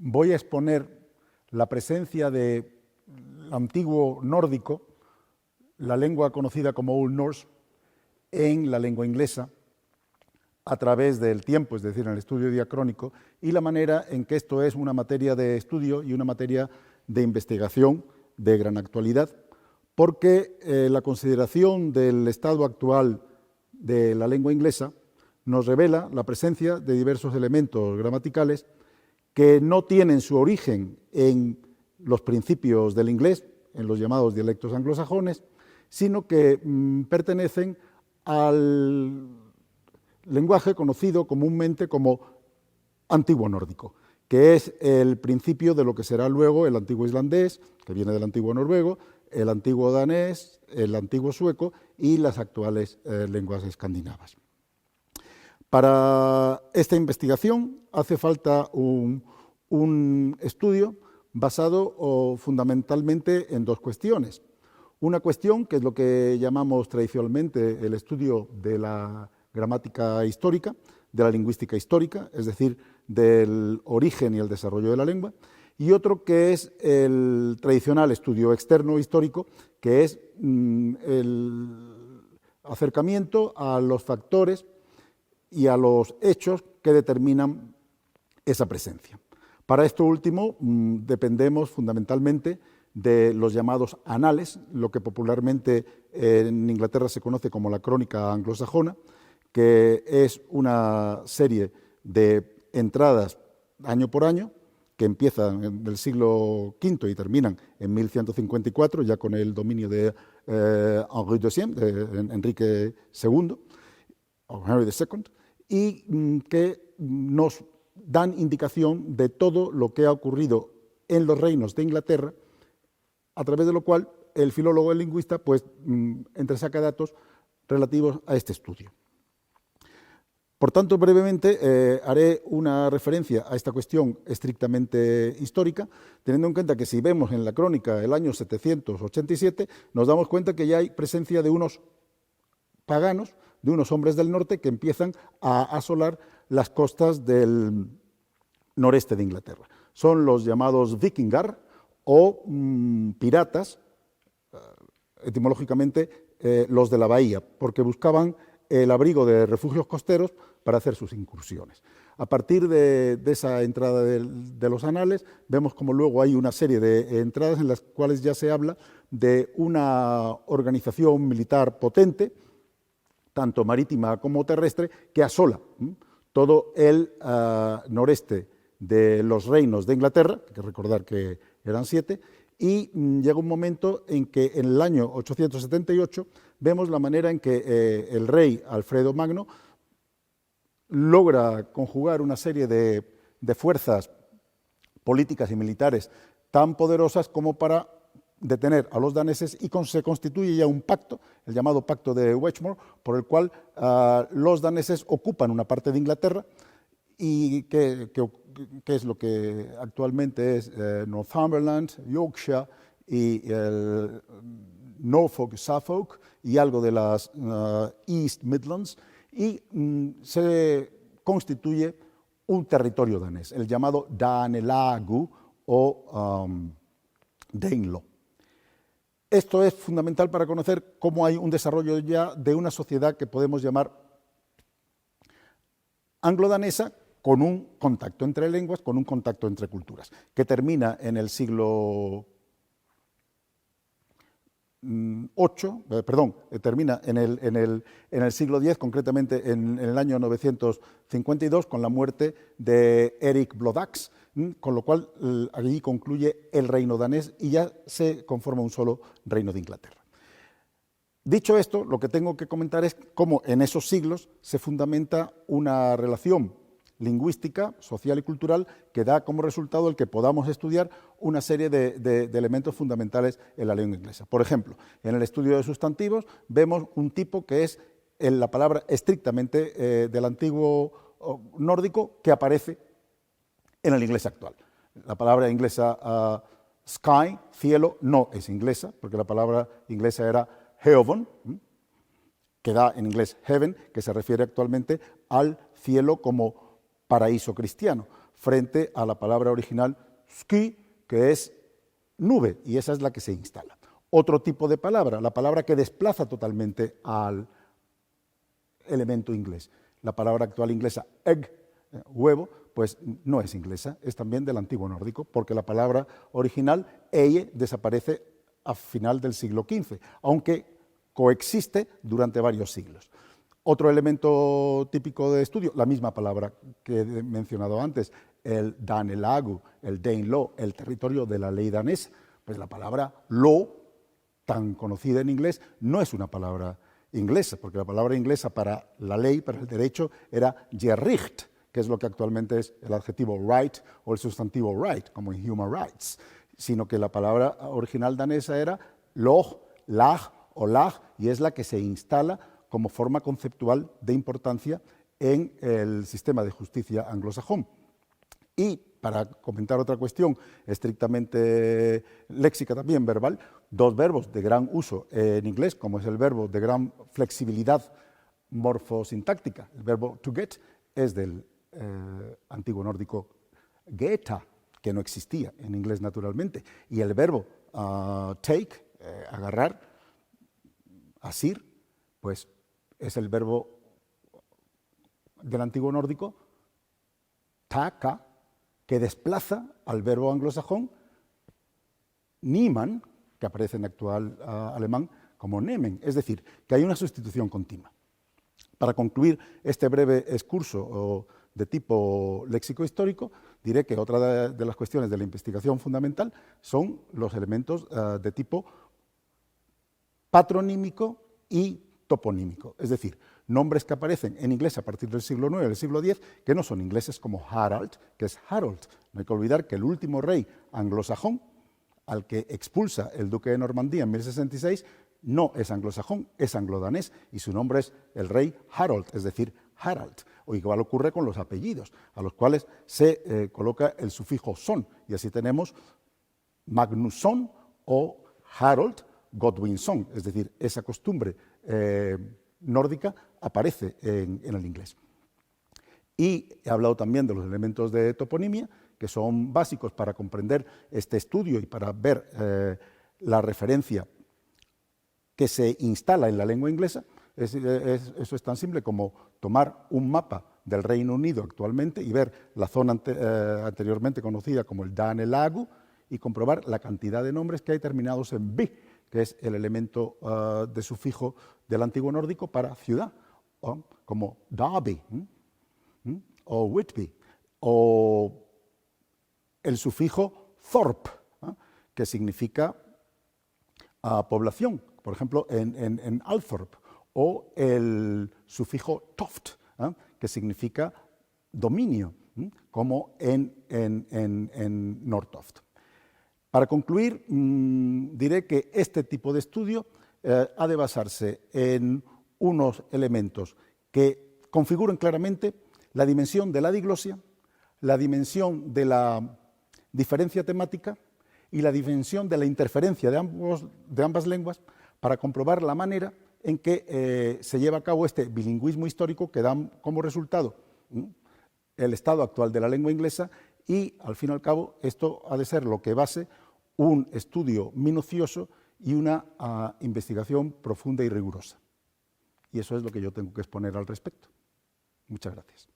voy a exponer la presencia del antiguo nórdico, la lengua conocida como Old Norse, en la lengua inglesa a través del tiempo, es decir, en el estudio diacrónico, y la manera en que esto es una materia de estudio y una materia de investigación de gran actualidad, porque la consideración del estado actual de la lengua inglesa nos revela la presencia de diversos elementos gramaticales que no tienen su origen en los principios del inglés, en los llamados dialectos anglosajones, sino que pertenecen al lenguaje conocido comúnmente como antiguo nórdico, que es el principio de lo que será luego el antiguo islandés, que viene del antiguo noruego, el antiguo danés, el antiguo sueco y las actuales lenguas escandinavas. Para esta investigación hace falta un estudio basado fundamentalmente en dos cuestiones. Una cuestión, que es lo que llamamos tradicionalmente el estudio de la gramática histórica, de la lingüística histórica, es decir, del origen y el desarrollo de la lengua, y otro que es el tradicional estudio externo histórico, que es el acercamiento a los factores y a los hechos que determinan esa presencia. Para esto último dependemos fundamentalmente de los llamados anales, lo que popularmente en Inglaterra se conoce como la crónica anglosajona, que es una serie de entradas año por año, que empiezan en el siglo V y terminan en 1154, ya con el dominio de Henri II, de Enrique II, o Henry II, y que nos dan indicación de todo lo que ha ocurrido en los reinos de Inglaterra, a través de lo cual el filólogo, el lingüista, pues entresaca datos relativos a este estudio. Por tanto, brevemente haré una referencia a esta cuestión estrictamente histórica, teniendo en cuenta que si vemos en la crónica el año 787, nos damos cuenta que ya hay presencia de unos paganos, de unos hombres del norte que empiezan a asolar las costas del noreste de Inglaterra. Son los llamados vikingar o piratas, etimológicamente los de la bahía, porque buscaban el abrigo de refugios costeros para hacer sus incursiones. A partir de esa entrada de los anales, vemos como luego hay una serie de entradas en las cuales ya se habla de una organización militar potente, tanto marítima como terrestre, que asola todo el noreste de los reinos de Inglaterra, hay que recordar que eran 7, y llega un momento en que en el año 878 vemos la manera en que el rey Alfredo Magno logra conjugar una serie de fuerzas políticas y militares tan poderosas como para detener a los daneses, y se constituye ya un pacto, el llamado Pacto de Wedgmore, por el cual los daneses ocupan una parte de Inglaterra, y que es lo que actualmente es Northumberland, Yorkshire y Norfolk, Suffolk y algo de las East Midlands, y se constituye un territorio danés, el llamado Danelagu o Danelaw. Esto es fundamental para conocer cómo hay un desarrollo ya de una sociedad que podemos llamar anglo-danesa, con un contacto entre lenguas, con un contacto entre culturas, que termina en el siglo termina en el siglo X, concretamente en el año 952, con la muerte de Eric Blodax, con lo cual allí concluye el reino danés y ya se conforma un solo reino de Inglaterra. Dicho esto, lo que tengo que comentar es cómo en esos siglos se fundamenta una relación lingüística, social y cultural que da como resultado el que podamos estudiar una serie de elementos fundamentales en la lengua inglesa. Por ejemplo, en el estudio de sustantivos vemos un tipo que es la palabra estrictamente del antiguo nórdico que aparece en el inglés actual. La palabra inglesa sky, cielo, no es inglesa, porque la palabra inglesa era heaven, que da en inglés heaven, que se refiere actualmente al cielo como paraíso cristiano. frente a la palabra original ski, que es nube, y esa es la que se instala. Otro tipo de palabra, la palabra que desplaza totalmente al elemento inglés. La palabra actual inglesa egg, huevo, pues no es inglesa, es también del antiguo nórdico, porque la palabra original, eie, desaparece a final del siglo XV, aunque coexiste durante varios siglos. Otro elemento típico de estudio, la misma palabra que he mencionado antes, el Danelagu, el Danelaw, el territorio de la ley danesa. Pues la palabra law, tan conocida en inglés, no es una palabra inglesa, porque la palabra inglesa para la ley, para el derecho, era Gericht, que es lo que actualmente es el adjetivo right o el sustantivo right, como en human rights, sino que la palabra original danesa era log, lag o lag, y es la que se instala como forma conceptual de importancia en el sistema de justicia anglosajón. Y para comentar otra cuestión estrictamente léxica también, verbal, dos verbos de gran uso en inglés, como es el verbo de gran flexibilidad morfosintáctica. El verbo to get es del antiguo nórdico geta, que no existía en inglés naturalmente, y el verbo take, agarrar, asir, pues es el verbo del antiguo nórdico taka, que desplaza al verbo anglosajón nieman, que aparece en actual alemán como nehmen, es decir, que hay una sustitución continua. Para concluir este breve excurso de tipo léxico-histórico, diré que otra de las cuestiones de la investigación fundamental son los elementos de tipo patronímico y toponímico, es decir, nombres que aparecen en inglés a partir del siglo IX y del siglo X, que no son ingleses, como Harald, que es Harold. No hay que olvidar que el último rey anglosajón, al que expulsa el duque de Normandía en 1066, no es anglosajón, es anglodanés, y su nombre es el rey Harold, es decir, Harald. O igual ocurre con los apellidos, a los cuales se coloca el sufijo son, y así tenemos Magnusson o Harold Godwinson, es decir, esa costumbre nórdica aparece en el inglés. Y he hablado también de los elementos de toponimia, que son básicos para comprender este estudio y para ver la referencia que se instala en la lengua inglesa. Eso es tan simple como tomar un mapa del Reino Unido actualmente y ver la zona anteriormente conocida como el Danelagu y comprobar la cantidad de nombres que hay terminados en "by", que es el elemento de sufijo del antiguo nórdico para ciudad, como Derby o Whitby, o el sufijo Thorp, que significa población, por ejemplo, en Althorp, o el sufijo Toft, que significa dominio, como en Nortoft. Para concluir, diré que este tipo de estudio ha de basarse en unos elementos que configuran claramente la dimensión de la diglosia, la dimensión de la diferencia temática y la dimensión de la interferencia de ambas lenguas para comprobar la manera en que se lleva a cabo este bilingüismo histórico que da como resultado el estado actual de la lengua inglesa y, al fin y al cabo, esto ha de ser lo que base un estudio minucioso y una investigación profunda y rigurosa. Y eso es lo que yo tengo que exponer al respecto. Muchas gracias.